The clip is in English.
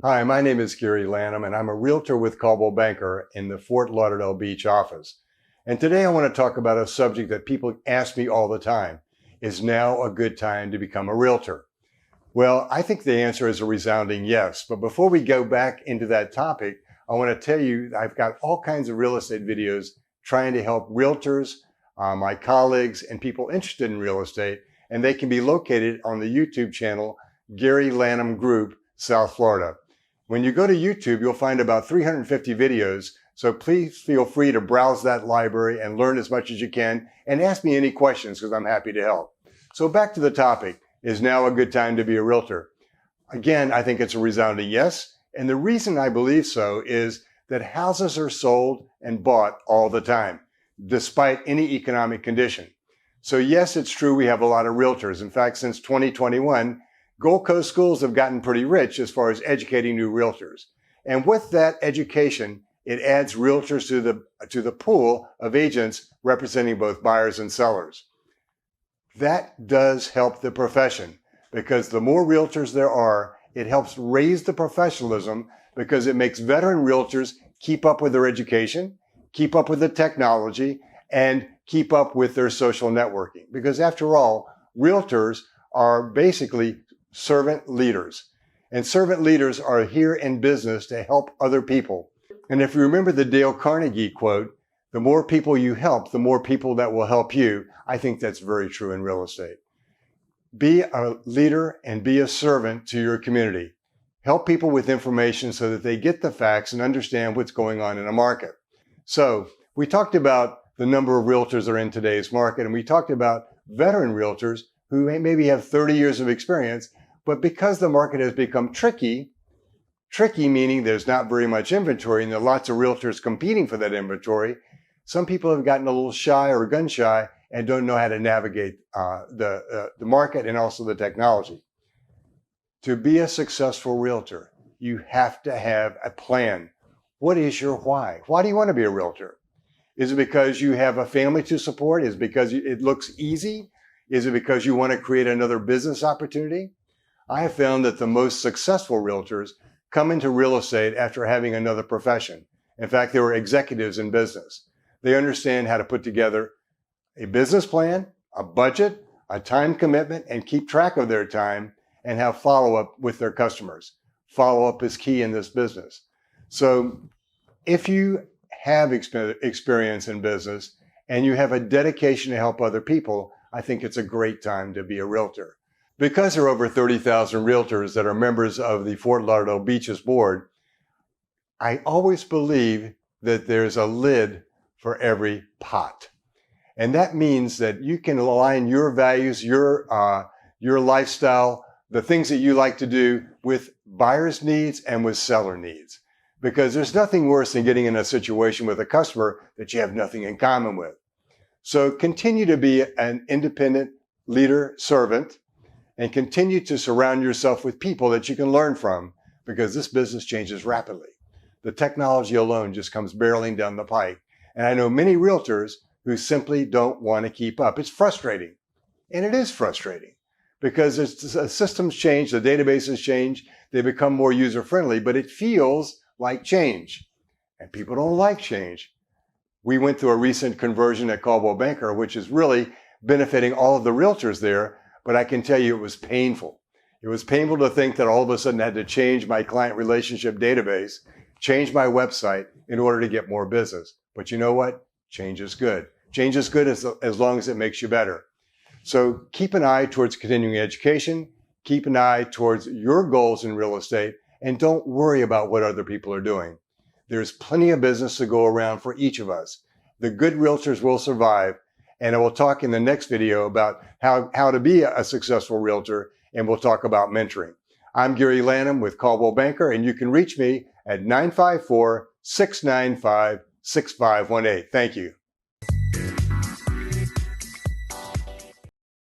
Hi, my name is Gary Lanham, and I'm a realtor with Coldwell Banker in the Fort Lauderdale Beach office. And today I want to talk about a subject that people ask me all the time. Is now a good time to become a realtor? Well, I think the answer is a resounding yes. But before we go back into that topic, I want to tell you I've got all kinds of real estate videos trying to help realtors, my colleagues, and people interested in real estate. And they can be located on the YouTube channel, Gary Lanham Group, South Florida. When you go to YouTube, you'll find about 350 videos, so please feel free to browse that library and learn as much as you can and ask me any questions because I'm happy to help. So back to the topic, is now a good time to be a realtor? Again, I think it's a resounding yes, and the reason I believe so is that houses are sold and bought all the time, despite any economic condition. So yes, it's true we have a lot of realtors. In fact, since 2021, Gold Coast schools have gotten pretty rich as far as educating new realtors. And with that education, it adds realtors to the pool of agents representing both buyers and sellers. That does help the profession because the more realtors there are, it helps raise the professionalism because it makes veteran realtors keep up with their education, keep up with the technology, and keep up with their social networking. Because after all, realtors are basically servant leaders. And servant leaders are here in business to help other people. And if you remember the Dale Carnegie quote, the more people you help, the more people that will help you. I think that's very true in real estate. Be a leader and be a servant to your community. Help people with information so that they get the facts and understand what's going on in a market. So we talked about the number of realtors that are in today's market, and we talked about veteran realtors who maybe have 30 years of experience. But because the market has become tricky meaning there's not very much inventory and there are lots of realtors competing for that inventory, some people have gotten a little shy or gun shy and don't know how to navigate the market and also the technology. To be a successful realtor, you have to have a plan. What is your why? Why do you want to be a realtor? Is it because you have a family to support? Is it because it looks easy? Is it because you want to create another business opportunity? I have found that the most successful realtors come into real estate after having another profession. In fact, they were executives in business. They understand how to put together a business plan, a budget, a time commitment, and keep track of their time and have follow-up with their customers. Follow-up is key in this business. So if you have experience in business and you have a dedication to help other people, I think it's a great time to be a realtor. Because there are over 30,000 realtors that are members of the Fort Lauderdale Beaches board, I always believe that there's a lid for every pot. And that means that you can align your values, your lifestyle, the things that you like to do with buyers' needs and with seller needs. Because there's nothing worse than getting in a situation with a customer that you have nothing in common with. So continue to be an independent leader, servant, and continue to surround yourself with people that you can learn from because this business changes rapidly. The technology alone just comes barreling down the pike. And I know many realtors who simply don't want to keep up. It's frustrating. And it is frustrating because the systems change, the databases change, they become more user-friendly, but it feels like change. And people don't like change. We went through a recent conversion at Coldwell Banker, which is really benefiting all of the realtors there. But I can tell you it was painful. It was painful to think that all of a sudden I had to change my client relationship database, change my website in order to get more business. But you know what? Change is good. Change is good as long as it makes you better. So keep an eye towards continuing education. Keep an eye towards your goals in real estate. And don't worry about what other people are doing. There's plenty of business to go around for each of us. The good realtors will survive. And I will talk in the next video about how to be a successful realtor, and we'll talk about mentoring. I'm Gary Lanham with Coldwell Banker, and you can reach me at 954-695-6518. Thank you.